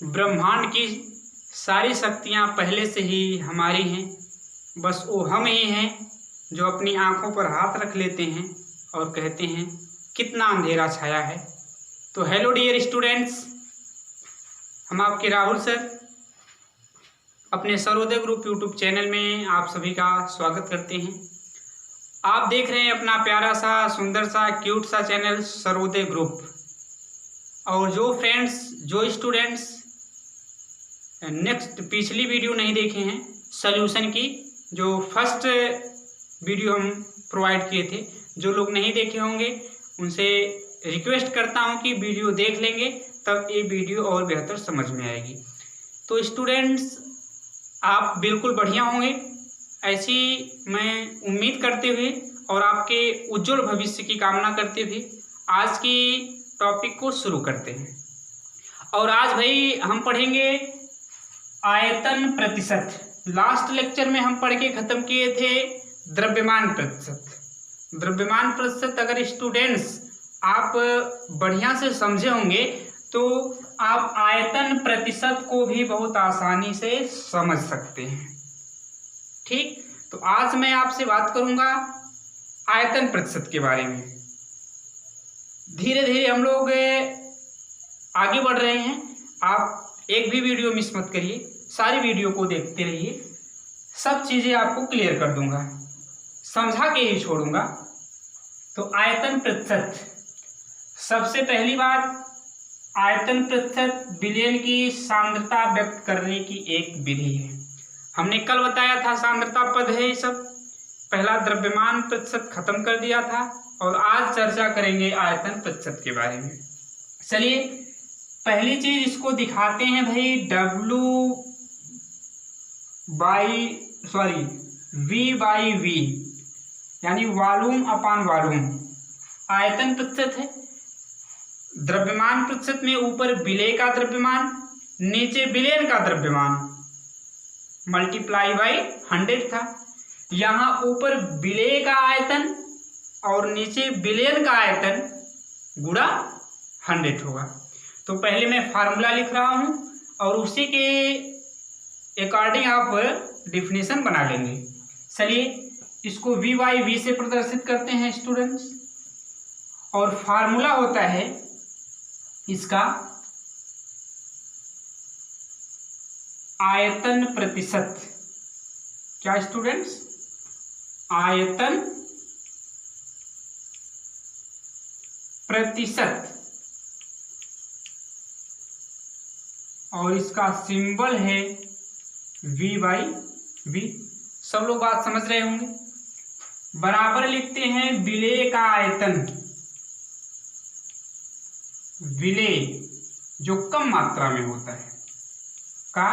ब्रह्मांड की सारी शक्तियाँ पहले से ही हमारी हैं, बस वो हम ही हैं जो अपनी आँखों पर हाथ रख लेते हैं और कहते हैं कितना अंधेरा छाया है। तो हेलो डियर स्टूडेंट्स, हम आपके राहुल सर अपने सर्वोदय ग्रुप यूट्यूब चैनल में आप सभी का स्वागत करते हैं। आप देख रहे हैं अपना प्यारा सा सुंदर सा क्यूट सा चैनल सर्वोदय ग्रुप। और जो फ्रेंड्स, जो स्टूडेंट्स नेक्स्ट पिछली वीडियो नहीं देखे हैं सॉल्यूशन की, जो फर्स्ट वीडियो हम प्रोवाइड किए थे, जो लोग नहीं देखे होंगे उनसे रिक्वेस्ट करता हूं कि वीडियो देख लेंगे, तब ये वीडियो और बेहतर समझ में आएगी। तो स्टूडेंट्स आप बिल्कुल बढ़िया होंगे ऐसी मैं उम्मीद करते हुए और आपके उज्जवल भविष्य की कामना करते हुए आज की टॉपिक को शुरू करते हैं। और आज भाई हम पढ़ेंगे आयतन प्रतिशत। लास्ट लेक्चर में हम पढ़ के खत्म किए थे द्रव्यमान प्रतिशत। द्रव्यमान प्रतिशत अगर स्टूडेंट्स आप बढ़िया से समझे होंगे तो आप आयतन प्रतिशत को भी बहुत आसानी से समझ सकते हैं। ठीक, तो आज मैं आपसे बात करूंगा आयतन प्रतिशत के बारे में। धीरे धीरे हम लोग आगे बढ़ रहे हैं। आप एक भी वीडियो मिस मत करिए, सारी वीडियो को देखते रहिए, सब चीज़ें आपको क्लियर कर दूंगा, समझा के ही छोड़ूंगा। तो आयतन प्रतिशत, सबसे पहली बात, आयतन प्रतिशत विलयन की सांद्रता व्यक्त करने की एक विधि है। हमने कल बताया था सांद्रता पद है ये सब, पहला द्रव्यमान प्रतिशत खत्म कर दिया था और आज चर्चा करेंगे आयतन प्रतिशत के बारे में। चलिए पहली चीज इसको दिखाते हैं भाई, V/V यानी वॉल्यूम अपॉन वॉल्यूम आयतन प्रतिशत है। द्रव्यमान प्रतिशत में ऊपर विलेय का द्रव्यमान, नीचे विलयन का द्रव्यमान मल्टीप्लाई बाई 100 था। यहाँ ऊपर विलेय का आयतन और नीचे विलयन का आयतन गुणा 100 होगा। तो पहले मैं फार्मूला लिख रहा हूँ और उसी के अकॉर्डिंग आप डिफिनेशन बना लेंगे। चलिए इसको V/V से प्रदर्शित करते हैं स्टूडेंट्स, और फार्मूला होता है इसका आयतन प्रतिशत। क्या स्टूडेंट्स? आयतन प्रतिशत, और इसका सिंबल है V/V। सब लोग बात समझ रहे होंगे। बराबर लिखते हैं विलेय का आयतन, विलेय जो कम मात्रा में होता है का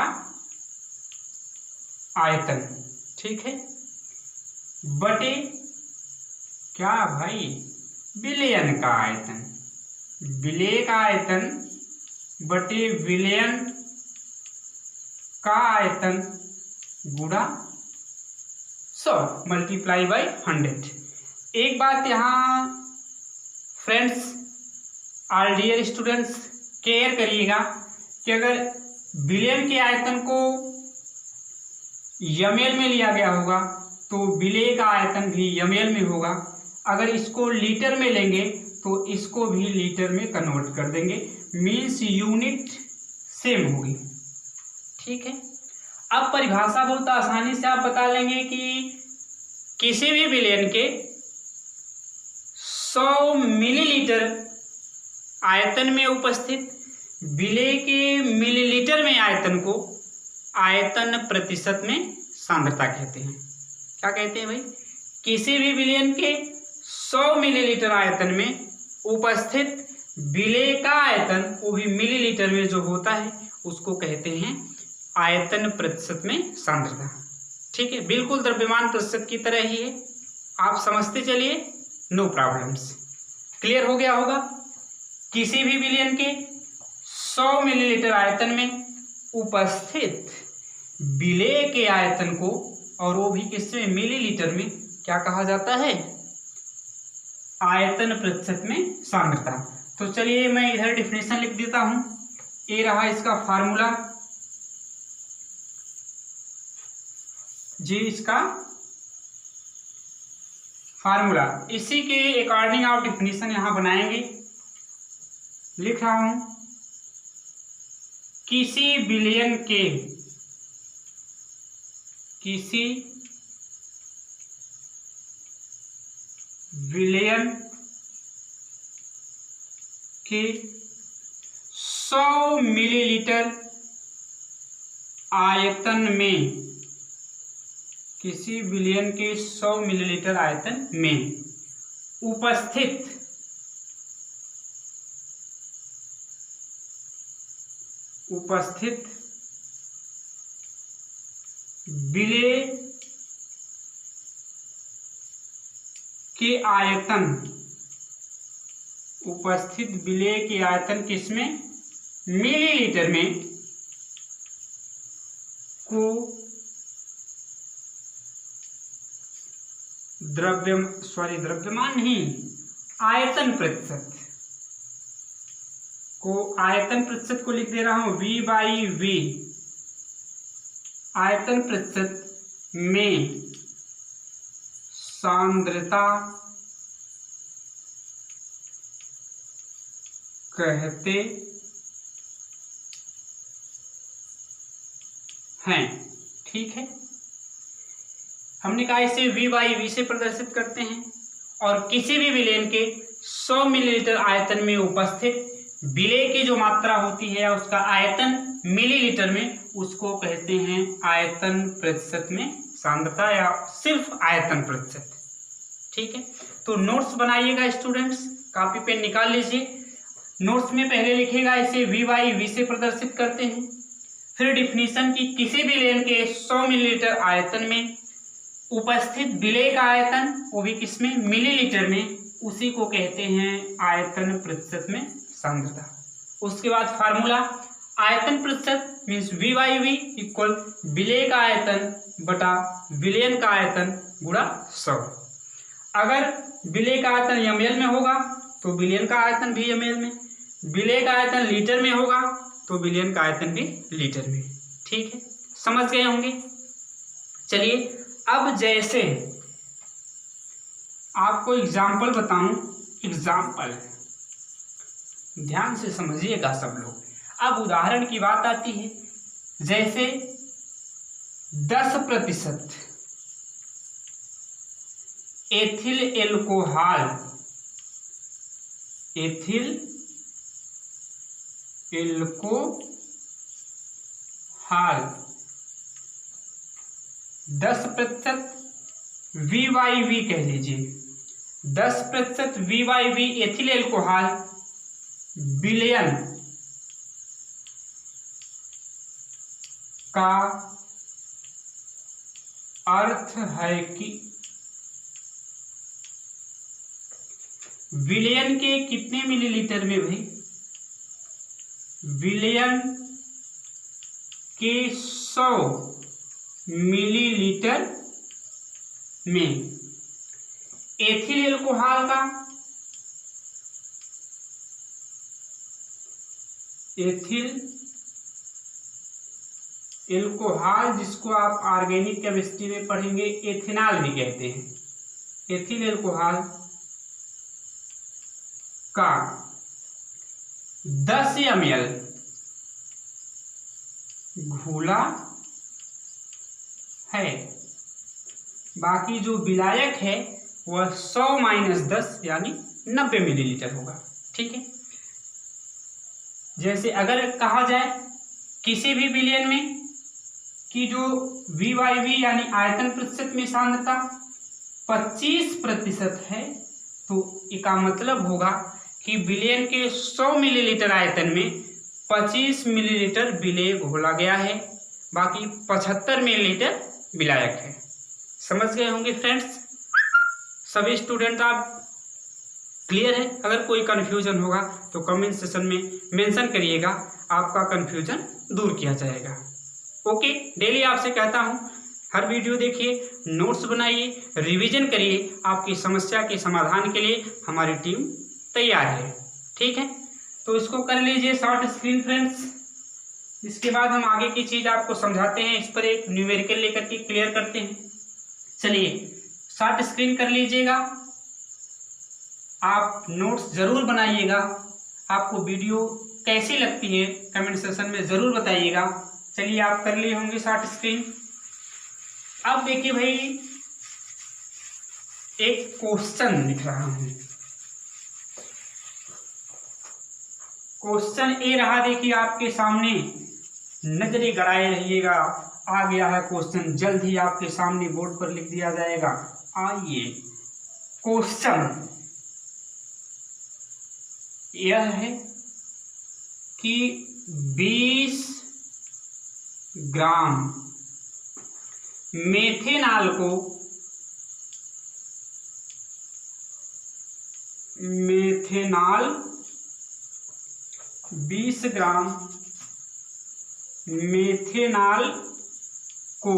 आयतन, ठीक है, बटे क्या भाई, विलयन का आयतन। विलेय का आयतन बटे विलयन का आयतन गुणा 100 मल्टीप्लाई बाई 100। एक बात यहाँ friends, all dear students care करिएगा कि अगर विलयन के आयतन को ml में लिया गया होगा तो विलेय का आयतन भी ml में होगा। अगर इसको लीटर में लेंगे तो इसको भी लीटर में कन्वर्ट कर देंगे, मीन्स यूनिट सेम होगी। ठीक है, अब परिभाषा बहुत आसानी से आप बता लेंगे कि किसी भी विलयन के 100 मिलीलीटर आयतन में उपस्थित विलेय के मिलीलीटर में आयतन को आयतन प्रतिशत में सांद्रता कहते हैं। क्या कहते हैं भाई? किसी भी विलयन के 100 मिलीलीटर आयतन में उपस्थित विलेय का आयतन, वो भी मिलीलीटर में जो होता है, उसको कहते हैं आयतन प्रतिशत में सांद्रता। ठीक है, बिल्कुल द्रव्यमान प्रतिशत की तरह ही है, आप समझते चलिए, नो प्रॉब्लम्स। क्लियर हो गया होगा। किसी भी विलयन के 100 मिलीलीटर आयतन में उपस्थित विलेय के आयतन को, और वो भी किसमें, मिलीलीटर में, क्या कहा जाता है, आयतन प्रतिशत में सांद्रता। तो चलिए मैं इधर डिफिनेशन लिख देता हूं। ये रहा इसका फार्मूला, जी इसका फार्मूला। इसी के अकॉर्डिंग आप डिफिनीशन यहां बनाएंगे। लिख रहा हूं, किसी बिलियन के के 100 मिलीलीटर आयतन में, किसी बिलियन के 100 मिलीलीटर आयतन में उपस्थित विलेय के आयतन, उपस्थित विलेय के आयतन किसमें, मिलीलीटर में, को द्रव्यमान नहीं, आयतन प्रतिशत को, आयतन प्रतिशत को लिख दे रहा हूं V/V, आयतन प्रतिशत में सांद्रता कहते हैं। ठीक है, हमने कहा इसे V/V से प्रदर्शित करते हैं। और किसी भी विलेय के 100 मिलीलीटर आयतन में उपस्थित विलेय की जो मात्रा होती है उसका आयतन मिलीलीटर में, उसको कहते हैं आयतन प्रतिशत में सांद्रता, या सिर्फ आयतन प्रतिशत। ठीक है, तो नोट्स बनाइएगा स्टूडेंट्स, कॉपी पेन निकाल लीजिए। नोट्स में पहले लिखेगा इसे V/V से प्रदर्शित करते हैं, फिर डिफिनीशन की किसी भी विलेय के 100 मिलीलीटर आयतन में उपस्थित विलेय का आयतन, वो भी किसमें, मिलीलीटर में, उसी को कहते हैं आयतन प्रतिशत में सांद्रता। उसके बाद फार्मूला, आयतन प्रतिशत मीन्स V/V इक्वल विलेय का आयतन बटा विलयन का आयतन गुणा 100। अगर विलेय का आयतन ml में होगा तो विलयन का आयतन भी ml में, विलेय का आयतन लीटर में होगा तो विलयन का आयतन भी लीटर में। ठीक है, समझ गए होंगे। चलिए अब जैसे आपको एग्जाम्पल बताऊं, एग्जाम्पल ध्यान से समझिएगा सब लोग। अब उदाहरण की बात आती है, जैसे 10% एथिल एल्कोहल 10% V/V कह लीजिए, 10% V/V एथिल एल्कोहल विलयन का अर्थ है कि विलयन के कितने मिलीलीटर में भाई, विलयन के 100 मिलीलीटर में एथिल एल्कोहल का, एथिल एल्कोहल जिसको आप ऑर्गेनिक केमिस्ट्री में पढ़ेंगे एथेनॉल भी कहते हैं, एथिल एल्कोहल का 10 ml घोला है, बाकी जो विलायक है वह 100 - 10 यानी 90 मिलीलीटर होगा। ठीक है, जैसे अगर कहा जाए किसी भी विलयन में कि जो V/V यानी आयतन प्रतिशत में सांद्रता 25% है, तो इसका मतलब होगा कि विलयन के 100 मिलीलीटर आयतन में 25 मिलीलीटर विलेय घोला गया है, बाकी 75 मिलीलीटर विलायक है। समझ गए होंगे फ्रेंड्स, सभी स्टूडेंट आप क्लियर है। अगर कोई कन्फ्यूजन होगा तो कमेंट सेक्शन में मेंशन करिएगा, आपका कन्फ्यूजन दूर किया जाएगा। ओके, डेली आपसे कहता हूँ हर वीडियो देखिए, नोट्स बनाइए, रिवीजन करिए, आपकी समस्या के समाधान के लिए हमारी टीम तैयार है। ठीक है, तो इसको कर लीजिए शॉर्ट स्क्रीन फ्रेंड्स। इसके बाद हम आगे की चीज आपको समझाते हैं, इस पर एक न्यूमेरिकल लेकर के क्लियर करते हैं। चलिए शॉर्ट स्क्रीन कर लीजिएगा, आप नोट्स जरूर बनाइएगा। आपको वीडियो कैसी लगती है कमेंट सेक्शन में जरूर बताइएगा। चलिए आप कर लिए होंगे शॉर्ट स्क्रीन। अब देखिए भाई, एक क्वेश्चन लिख रहा हूं। क्वेश्चन ए रहा, देखिए आपके सामने, नजरे गड़ाए रहिएगा। आ गया है क्वेश्चन, जल्द ही आपके सामने बोर्ड पर लिख दिया जाएगा। आइए, क्वेश्चन यह है कि 20 ग्राम मेथेनॉल को 20 ग्राम मेथेनॉल को,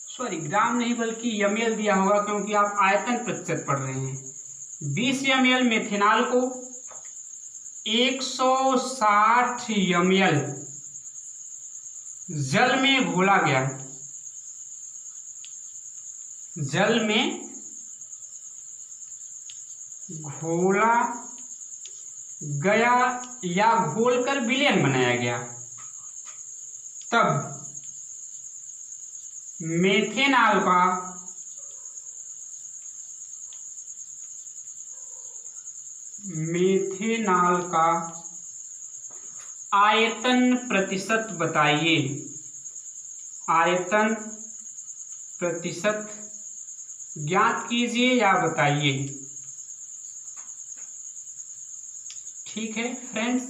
सॉरी ग्राम नहीं बल्कि ml दिया होगा क्योंकि आप आयतन प्रतिशत पढ़ रहे हैं। 20 ml मेथेनॉल को 160 ml जल में घोला गया। जल में घोला गया या घोलकर विलयन बनाया गया, तब मेथेनॉल का आयतन प्रतिशत बताइए। आयतन प्रतिशत ज्ञात कीजिए या बताइए। ठीक है फ्रेंड्स,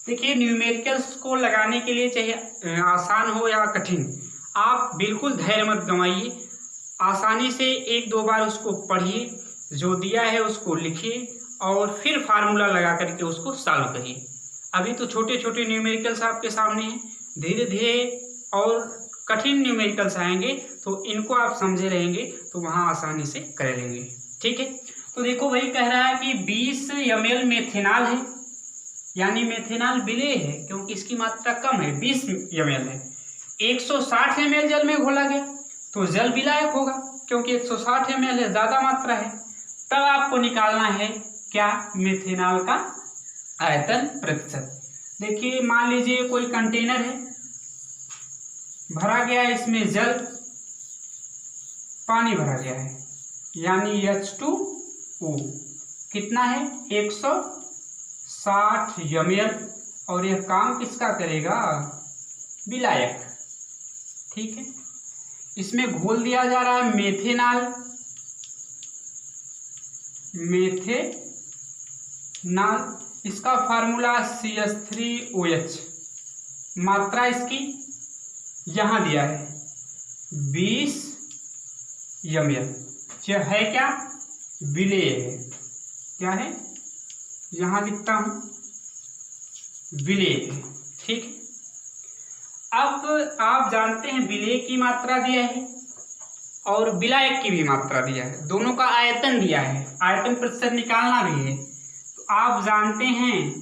देखिए न्यूमेरिकल्स को लगाने के लिए चाहे आसान हो या कठिन, आप बिल्कुल धैर्य मत गंवाइए। आसानी से एक दो बार उसको पढ़िए, जो दिया है उसको लिखिए और फिर फार्मूला लगा करके उसको सॉल्व करिए। अभी तो छोटे छोटे न्यूमेरिकल्स आपके सामने हैं, धीरे धीरे और कठिन न्यूमेरिकल्स आएंगे तो इनको आप समझे रहेंगे तो वहाँ आसानी से कर लेंगे। ठीक है, तो देखो भाई कह रहा है कि 20 ml मेथेनॉल है, यानी मेथेनॉल विलेय है क्योंकि इसकी मात्रा कम है, 20 ml है। 160 ml जल में घोला गया तो जल विलायक होगा क्योंकि 160 ml है, ज्यादा मात्रा है। तब आपको निकालना है क्या, मेथेनॉल का आयतन प्रतिशत। देखिए मान लीजिए कोई कंटेनर है, भरा गया है, इसमें जल पानी भरा गया है, यानी H2O कितना है 160 ml, और यह काम किसका करेगा, विलायक। ठीक है, इसमें घोल दिया जा रहा है मेथेनॉल। इसका फार्मूला CH3OH, मात्रा इसकी यहां दिया है 20 ml। यह है क्या, विलेय है। क्या है, यहां लिखता हूं विलेय है। ठीक है, अब आप जानते हैं विलेय की मात्रा दिया है और विलायक की भी मात्रा दिया है, दोनों का आयतन दिया है, आयतन प्रतिशत निकालना भी है। तो आप जानते हैं,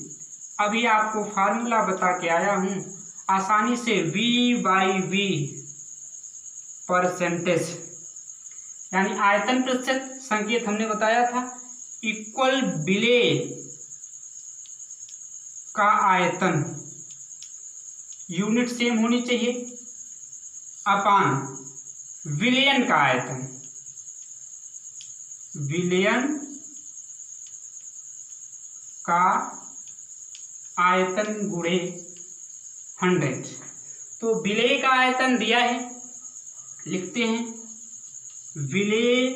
अभी आपको फार्मूला बता के आया हूं, आसानी से V/V परसेंटेज, यानी आयतन प्रतिशत संकेत हमने बताया था, इक्वल विलेय का आयतन, यूनिट सेम होनी चाहिए, अपान विलयन का आयतन, विलयन का आयतन गुणे 100। तो विलेय का आयतन दिया है, लिखते हैं विलेय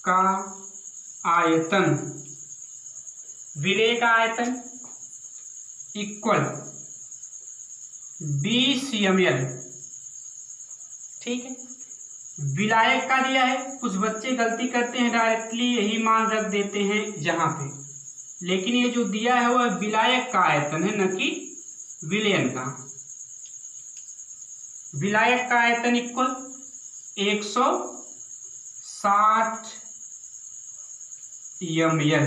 का आयतन, विलेय का आयतन इक्वल 20 ml। ठीक है, विलायक का दिया है, कुछ बच्चे गलती करते हैं डायरेक्टली यही मान रख देते हैं यहाँ पे, लेकिन ये जो दिया है वह विलायक का आयतन है, न कि विलयन का। विलायक का आयतन इक्वल 160 ml।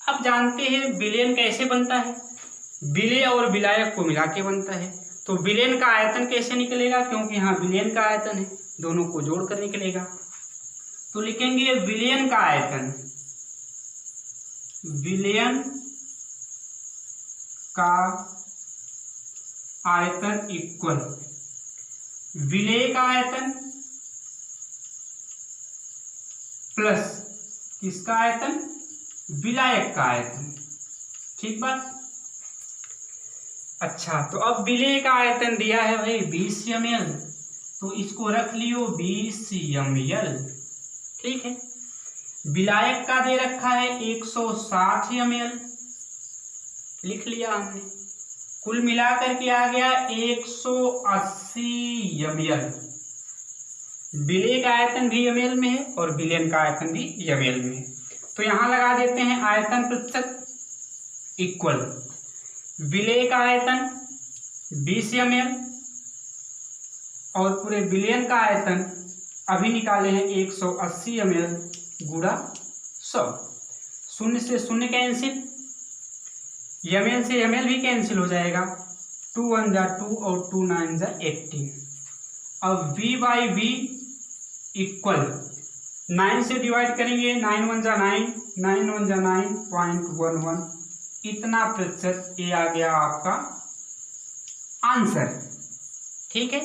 अब जानते हैं विलयन कैसे बनता है, विलेय और विलायक को मिला के बनता है। तो विलयन का आयतन कैसे निकलेगा, क्योंकि यहाँ विलयन का आयतन है, दोनों को जोड़कर निकलेगा। तो लिखेंगे विलयन का आयतन, विलयन का आयतन इक्वल विलेय का आयतन प्लस किसका आयतन, विलायक का आयतन। ठीक बात। अच्छा, तो अब विलेय का आयतन दिया है भाई 20 ml, तो इसको रख लियो 20 ml। ठीक है। विलायक का दे रखा है 160 ml, लिख लिया हमने। कुल मिलाकर के आ गया 180 ml। विलेय का आयतन भी ml में है और विलयन का आयतन भी ml में है। तो यहां लगा देते हैं आयतन प्रतिशत इक्वल विलेय का आयतन 20 ml और पूरे विलयन का आयतन अभी निकाले हैं 180 ml गुणा 100। शून्य से शून्य कैंसिल, ml से ml भी कैंसिल हो जाएगा, 2 1 जा 2 और 2 9 जा 18। अब v बाई v इक्वल 9 से डिवाइड करेंगे, 9 1 जा 9, 9 1 जा 9.11, इतना प्रतिशत ये आ गया आपका आंसर। ठीक है।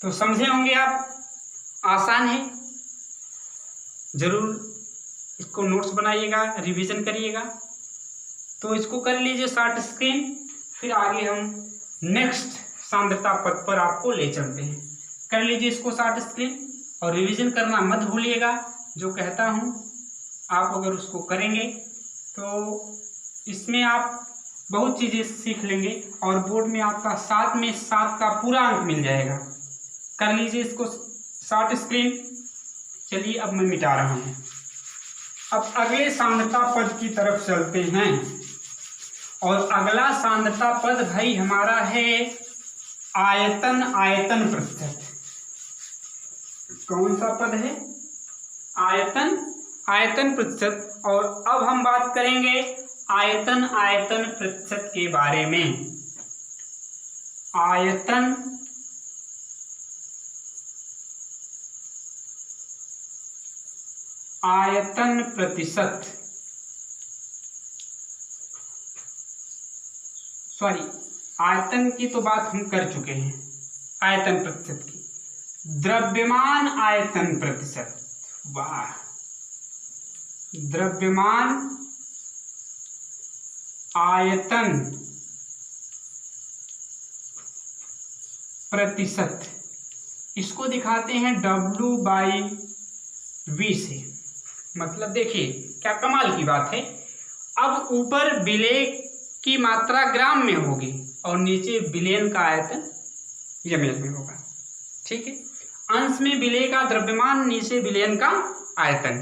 तो समझे होंगे आप, आसान है। जरूर इसको नोट्स बनाइएगा, रिवीजन करिएगा। तो इसको कर लीजिए शॉर्ट स्क्रीन, फिर आगे हम नेक्स्ट सांद्रता पद पर आपको ले चलते हैं। कर लीजिए इसको शॉर्ट स्क्रीन और रिवीजन करना मत भूलिएगा। जो कहता हूँ आप अगर उसको करेंगे तो इसमें आप बहुत चीज़ें सीख लेंगे और बोर्ड में आपका 7 में 7 का पूरा अंक मिल जाएगा। कर लीजिए इसको शॉर्ट स्क्रीन। चलिए अब मैं मिटा रहा हूँ। अब अगले सांद्रता पद की तरफ चलते हैं और अगला सांद्रता पद भाई हमारा है आयतन आयतन प्रतिशत। कौन सा पद है, आयतन आयतन प्रतिशत। और अब हम बात करेंगे आयतन आयतन प्रतिशत के बारे में। आयतन आयतन प्रतिशत, सॉरी आयतन की तो बात हम कर चुके हैं, आयतन प्रतिशत की। द्रव्यमान आयतन प्रतिशत, वाह, द्रव्यमान आयतन प्रतिशत, इसको दिखाते हैं W/V से। मतलब देखिए क्या कमाल की बात है। अब ऊपर विलेय की मात्रा ग्राम में होगी और नीचे विलयन का आयतन ml में होगा। ठीक है। अंश में विलेय का द्रव्यमान, नीचे विलयन का आयतन।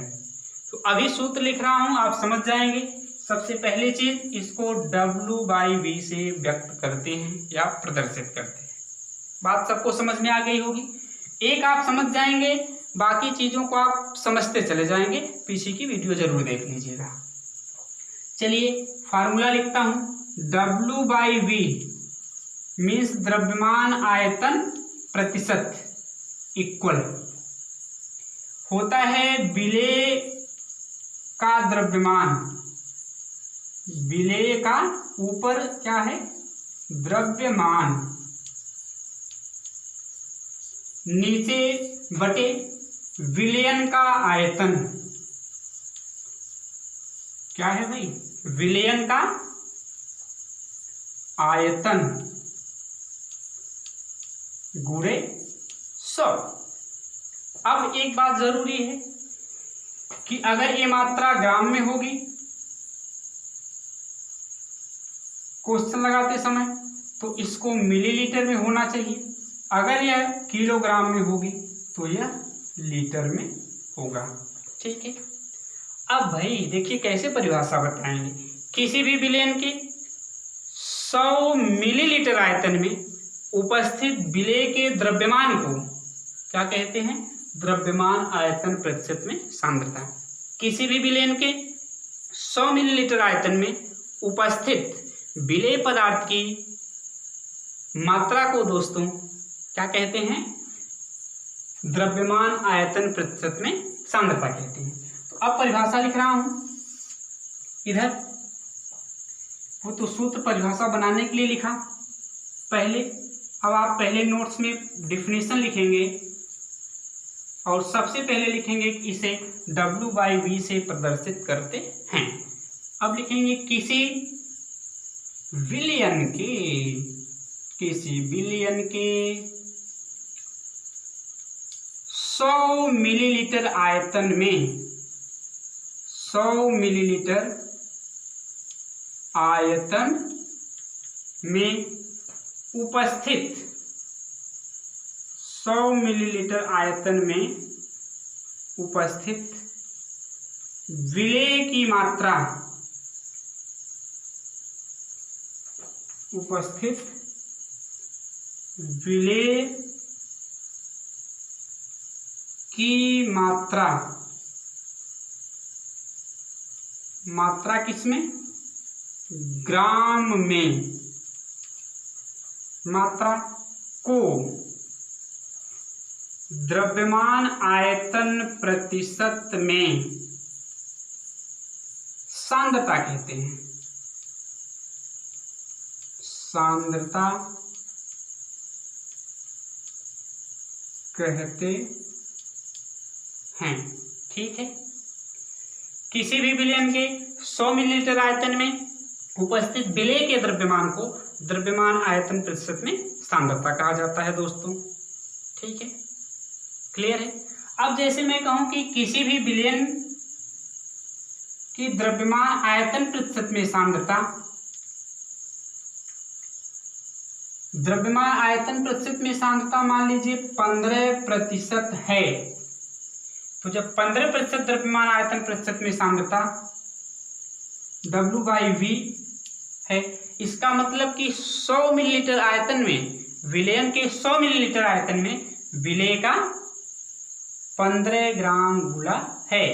तो अभी सूत्र लिख रहा हूं, आप समझ जाएंगे। सबसे पहली चीज, इसको W/V से व्यक्त करते हैं या प्रदर्शित करते हैं। बात सबको समझ में आ गई होगी। एक आप समझ जाएंगे, बाकी चीजों को आप समझते चले जाएंगे। पीछे की वीडियो जरूर देख लीजिएगा। चलिए फार्मूला लिखता हूं। W/V मीन्स द्रव्यमान आयतन प्रतिशत इक्वल होता है विलेय का द्रव्यमान, विलेय का ऊपर क्या है, द्रव्यमान, नीचे बटे विलयन का आयतन। क्या है भाई, विलयन का आयतन गुणे 100। अब एक बात जरूरी है कि अगर ये मात्रा ग्राम में होगी क्वेश्चन लगाते समय, तो इसको मिलीलीटर में होना चाहिए। अगर यह किलोग्राम में होगी तो यह लीटर में होगा। ठीक है। अब भाई देखिए कैसे परिभाषा बताएंगे। किसी भी विलयन के 100 मिलीलीटर आयतन में उपस्थित विलेय के द्रव्यमान को क्या कहते हैं, द्रव्यमान आयतन प्रतिशत में सांद्रता। किसी भी विलेन के 100 मिलीलीटर आयतन में उपस्थित विलेय पदार्थ की मात्रा को दोस्तों क्या कहते हैं? द्रव्यमान आयतन प्रतिशत में सांद्रता कहते हैं। तो अब परिभाषा लिख रहा हूं इधर, वो तो सूत्र परिभाषा बनाने के लिए लिखा पहले। अब आप पहले नोट्स में डिफिनेशन लिखेंगे और सबसे पहले लिखेंगे कि इसे W/V से प्रदर्शित करते हैं। अब लिखेंगे किसी विलियन के 100 मिलीलीटर आयतन में 100 मिलीलीटर आयतन में उपस्थित 100 मिलीलीटर आयतन में उपस्थित विलेय की मात्रा मात्रा किसमें? ग्राम में। मात्रा को द्रव्यमान आयतन प्रतिशत में सांद्रता कहते हैं। सांद्रता कहते हैं। ठीक है। किसी भी विलेन के 100 मिलीलीटर आयतन में उपस्थित विलेय के द्रव्यमान को द्रव्यमान आयतन प्रतिशत में सांद्रता कहा जाता है दोस्तों। ठीक है, क्लियर है। अब जैसे मैं कहूं कि किसी भी विलेन की द्रव्यमान आयतन प्रतिशत में सांद्रता, द्रव्यमान आयतन प्रतिशत में सांद्रता मान लीजिए 15% है, तो जब 15% द्रव्यमान आयतन प्रतिशत में सांद्रता W/V है, इसका मतलब कि 100 मिलीलीटर आयतन में, विलेयन के 100 मिलीलीटर आयतन में विलेय का 15 ग्राम गुला है।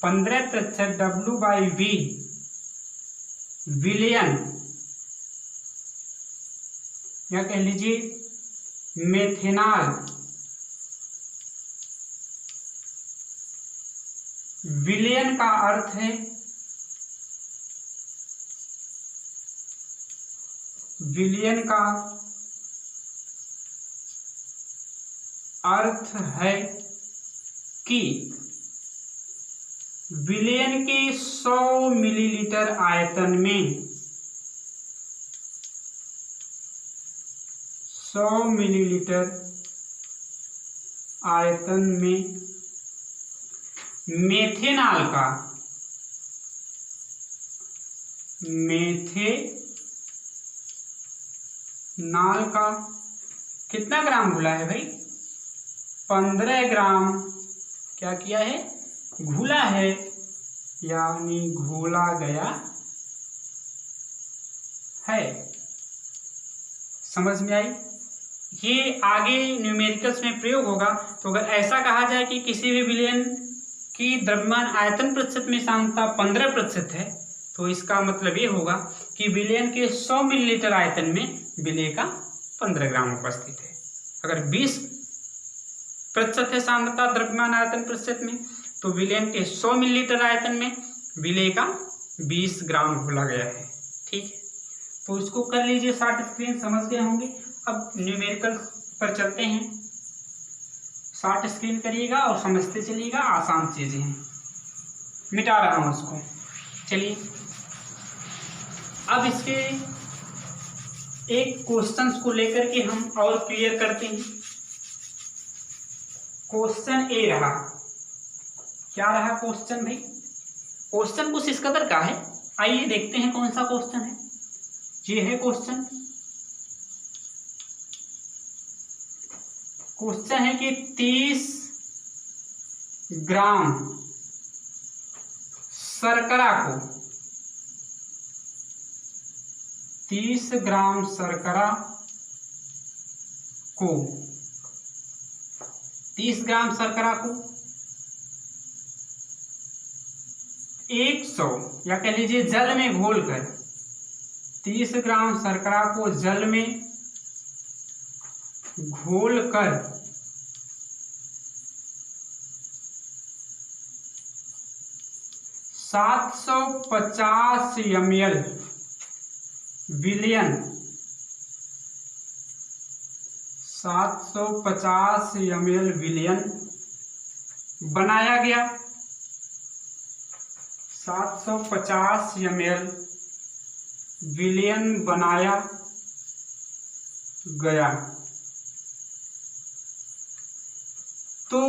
15% W/V विलेयन या कह लीजिए मेथेनॉल विलेयन का अर्थ है विलेयन का अर्थ है कि विलेयन के 100 मिलीलीटर आयतन में 100 मिलीलीटर आयतन में मेथेनॉल का कितना ग्राम घुला है भाई? 15 ग्राम क्या किया है? घुला है, यानी घोला गया है। समझ में आई? ये आगे न्यूमेरिकल्स में प्रयोग होगा। तो अगर ऐसा कहा जाए कि किसी भी विलेयन की द्रव्यमान आयतन प्रतिशत में सांद्रता 15% है, तो इसका मतलब ये होगा कि विलेयन के 100 मिलीलीटर आयतन में विलेय का 15 ग्राम उपस्थित है। अगर 20% है सांद्रता द्रव्यमान आयतन प्रतिशत में, तो विलेयन के 100 मिलीलीटर आयतन में विलेय का 20 ग्राम घोला गया है। ठीक है, तो इसको कर लीजिए शॉर्ट स्क्रीन, समझ गए होंगे। अब न्यूमेरिकल पर चलते हैं। शॉर्ट स्क्रीन करिएगा और समझते चलिएगा, आसान चीजें हैं। मिटा रहा हूं उसको। चलिए अब इसके एक क्वेश्चंस को लेकर के हम और क्लियर करते हैं। क्वेश्चन ए रहा, क्या रहा क्वेश्चन भाई? क्वेश्चन कुछ इस कदर का है, आइए देखते हैं कौन सा क्वेश्चन है। ये है क्वेश्चन। क्वेश्चन है कि 30 ग्राम शर्करा को 30 ग्राम शर्करा को 30 ग्राम शर्करा को 100 या कह लीजिए जल में घोलकर 30 ग्राम शर्करा को जल में घोलकर 750 ml विलयन 750 ml विलयन बनाया गया। 750 ml विलयन बनाया गया तो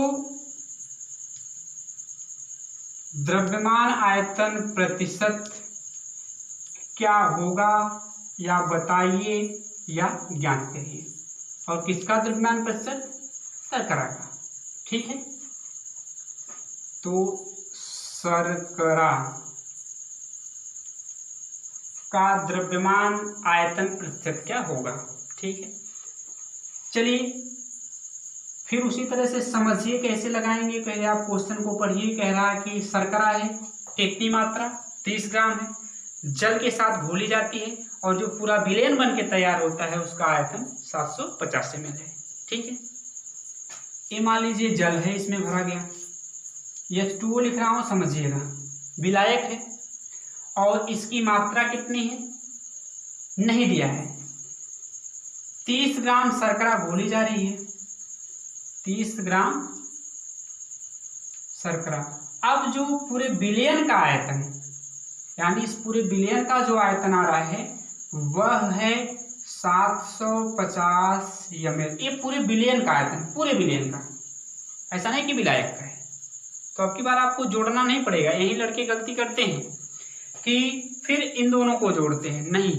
द्रव्यमान आयतन प्रतिशत क्या होगा या बताइए या ज्ञात करिए। और किसका द्रव्यमान प्रतिशत? शर्करा का। ठीक है, तो शर्करा का द्रव्यमान आयतन प्रतिशत क्या होगा। ठीक है, चलिए फिर उसी तरह से समझिए कैसे लगाएंगे। पहले आप क्वेश्चन को पढ़िए। कह रहा है कि शर्करा है, कितनी मात्रा 30 ग्राम है, जल के साथ घोली जाती है और जो पूरा विलयन बन के तैयार होता है उसका आयतन 750 ml है। ठीक है, ये मान लीजिए जल है, इसमें भरा गया, H2O लिख रहा हूँ, समझिएगा विलायक है और इसकी मात्रा कितनी है नहीं दिया है। 30 ग्राम शर्करा घोली जा रही है, 30 ग्राम शर्करा। अब जो पूरे विलयन का आयतन है, यानी इस पूरे विलयन का जो आयतन आ रहा है वह है 750 ml। ये पूरे विलयन का आयतन, पूरे विलयन का, ऐसा नहीं कि विलायक का है। तो अब की बार आपको जोड़ना नहीं पड़ेगा। यही लड़के गलती करते हैं कि फिर इन दोनों को जोड़ते हैं। नहीं,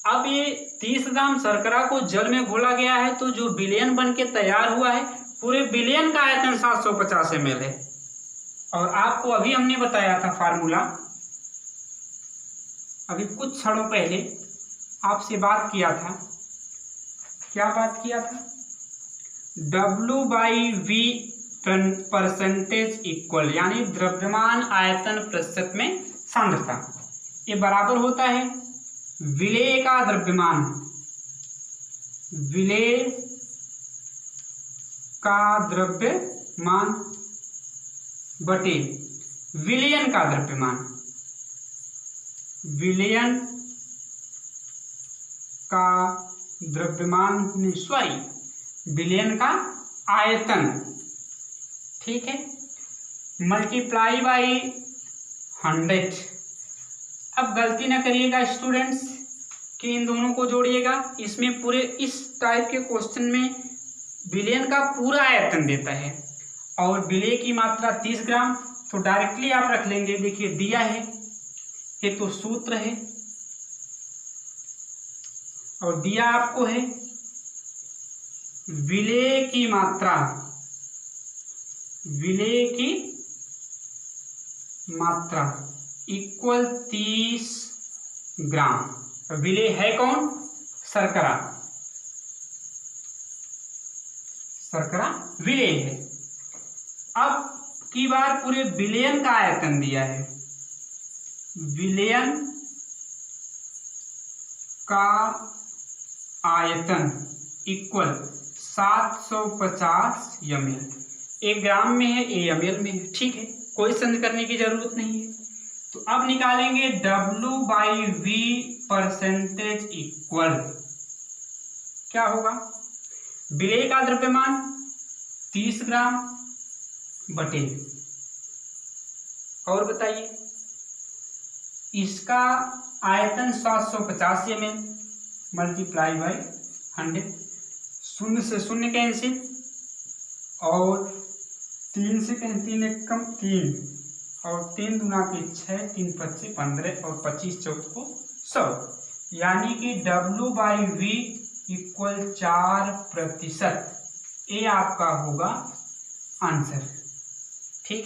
अब ये 30 ग्राम शर्करा को जल में घोला गया है तो जो विलयन बन के तैयार हुआ है पूरे विलयन का आयतन 750 ml है। और आपको अभी हमने बताया था फार्मूला, अभी कुछ क्षणों पहले आपसे बात किया था। क्या बात किया था? W/V परसेंटेज इक्वल, यानी द्रव्यमान आयतन प्रतिशत में सांद्रता, ये बराबर होता है विलेय का द्रव्यमान, विलेय का द्रव्यमान बटे विलयन का द्रव्यमान, विलयन का द्रव्यमान सॉरी विलयन का आयतन। ठीक है, मल्टीप्लाई बाई 100। अब गलती ना करिएगा स्टूडेंट्स कि इन दोनों को जोड़िएगा। इसमें पूरे इस टाइप के क्वेश्चन में विलयन का पूरा आयतन देता है और विलय की मात्रा 30 ग्राम, तो डायरेक्टली आप रख लेंगे। देखिए दिया है, ये तो सूत्र है और दिया आपको है विलय की मात्रा, विलय की मात्रा इक्वल 30 ग्राम। विलय है कौन? शर्करा, शर्करा विलय है। अब की बार पूरे विलयन का आयतन दिया है, विलयन का आयतन इक्वल 750 ml। 1 ग्राम में है, A ml में है। ठीक है, कोई संदेह करने की जरूरत नहीं है। तो अब निकालेंगे W/V परसेंटेज इक्वल, क्या होगा? विलय का द्रव्यमान 30 ग्राम बटे, और बताइए इसका आयतन 750 ml मल्टीप्लाई बाई 100। शून्य से शून्य कैंसिल और 3 से कैंसिल, 3 एक कम 3 और 3 दूना के 6, 3 25 15 और 25 चौक को 100, यानी कि W/V इक्वल 4%। ये आपका होगा आंसर। ठीक,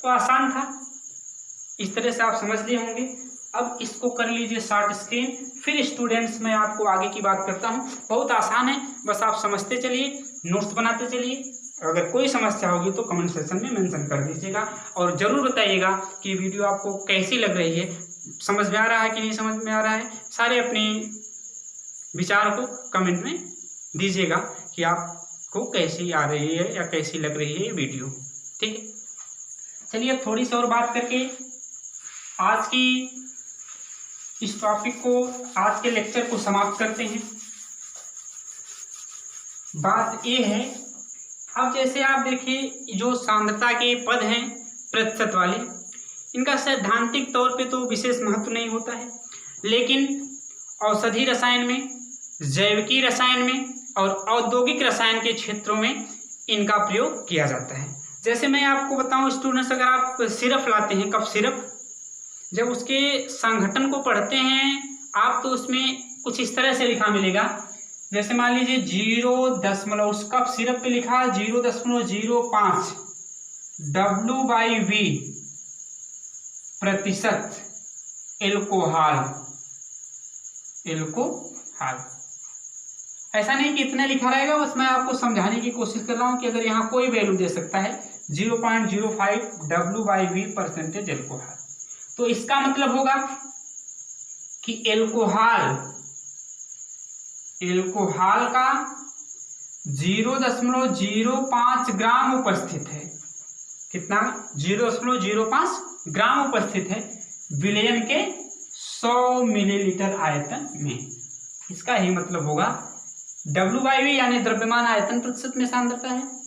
तो आसान था, इस तरह से आप समझ लिए होंगे। अब इसको कर लीजिए शॉर्ट स्क्रीन, फिर स्टूडेंट्स मैं आपको आगे की बात करता हूँ। बहुत आसान है, बस आप समझते चलिए, नोट्स बनाते चलिए अगर कोई समस्या होगी तो कमेंट सेक्शन में मेंशन कर दीजिएगा और ज़रूर बताइएगा कि वीडियो आपको कैसी लग रही है, समझ में आ रहा है कि नहीं समझ में आ रहा है। सारे अपने विचार को कमेंट में दीजिएगा कि आपको कैसी आ रही है या कैसी लग रही है ये वीडियो। ठीक है, चलिए अब थोड़ी सी और बात करके आज की इस टॉपिक को, आज के लेक्चर को समाप्त करते हैं। बात ये है, अब जैसे आप देखिए जो सांद्रता के पद हैं प्रतिशत वाले, इनका सैद्धांतिक तौर पे तो विशेष महत्व नहीं होता है, लेकिन औषधि रसायन में, जैविकी रसायन में और औद्योगिक रसायन के क्षेत्रों में इनका प्रयोग किया जाता है। जैसे मैं आपको बताऊं स्टूडेंट्स, अगर आप सिरप लाते हैं, कफ सिरप, जब उसके संगठन को पढ़ते हैं आप तो उसमें कुछ इस तरह से लिखा मिलेगा, जैसे मान लीजिए 0 उस कप सिरप पे लिखा 0.05 W/V प्रतिशत एल्कोहल। ऐसा नहीं कि इतना लिखा रहेगा, बस मैं आपको समझाने की कोशिश कर रहा हूं कि अगर यहाँ कोई वैल्यू दे सकता है 0.05 W/V परसेंटेज एल्कोहल, तो इसका मतलब होगा कि एल्कोहल का 0.05 ग्राम उपस्थित है। कितना? 0.05 ग्राम उपस्थित है विलयन के 100 मिलीलीटर आयतन में। इसका ही मतलब होगा W/V यानी द्रव्यमान आयतन प्रतिशत में सांद्रता है।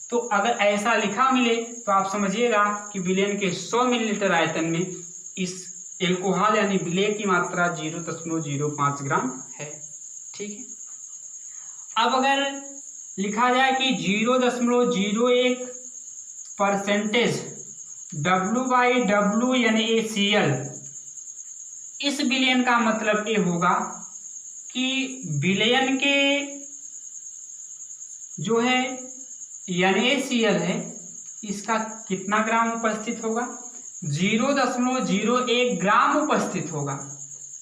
तो अगर ऐसा लिखा मिले तो आप समझिएगा कि विलयन के 100 मिलीलीटर आयतन में इस एल्कोहल यानी विलय की मात्रा 0.05 ग्राम है। ठीक है, अब अगर लिखा जाए कि 0.01 परसेंटेज W/W यानी ACl, इस विलयन का मतलब ये होगा कि विलयन के जो है यानी ACl है, इसका कितना ग्राम उपस्थित होगा? 0.01 ग्राम उपस्थित होगा।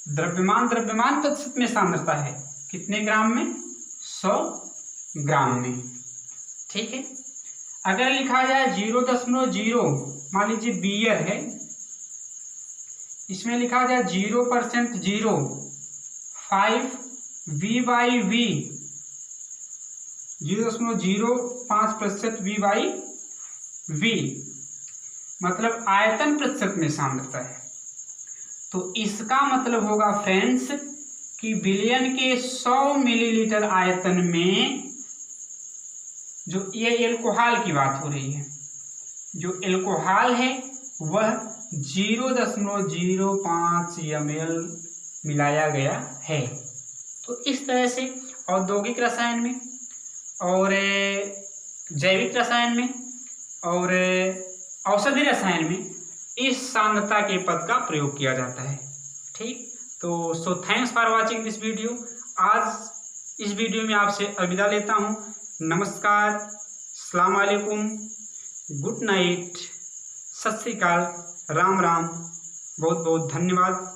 द्रव्यमान प्रतिशत में सांद्रता है कितने ग्राम में? 100 ग्राम में। ठीक है, अगर लिखा जाए 0.0, मान लीजिए बियर है, इसमें लिखा जाए 0.05 V/V, 0.05% V/V मतलब आयतन प्रतिशत में सांद्रता है। तो इसका मतलब होगा फ्रेंड्स कि विलयन के 100 मिलीलीटर आयतन में, जो ये एल्कोहल की बात हो रही है, जो एल्कोहल है वह 0.05 ml मिलाया गया है। तो इस तरह से औद्योगिक रसायन में और जैविक रसायन में और औषधि रसायन में इस सांद्रता के पद का प्रयोग किया जाता है। ठीक, तो so thanks for watching this video. आज इस वीडियो में आपसे अलविदा लेता हूँ। नमस्कार, अस्सलाम वालेकुम, गुड नाइट, सत श्री अकाल, राम राम। बहुत बहुत धन्यवाद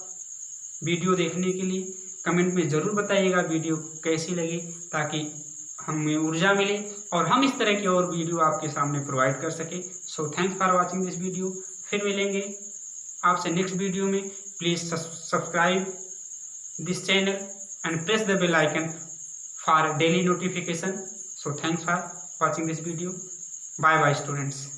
वीडियो देखने के लिए। कमेंट में ज़रूर बताइएगा वीडियो कैसी लगी, ताकि हमें ऊर्जा मिले और हम इस तरह की और वीडियो आपके सामने प्रोवाइड कर सके। So thanks for watching this video. फिर मिलेंगे आपसे नेक्स्ट वीडियो में। Please subscribe this channel and press the bell icon for daily notification. So thanks for watching this video. Bye bye students.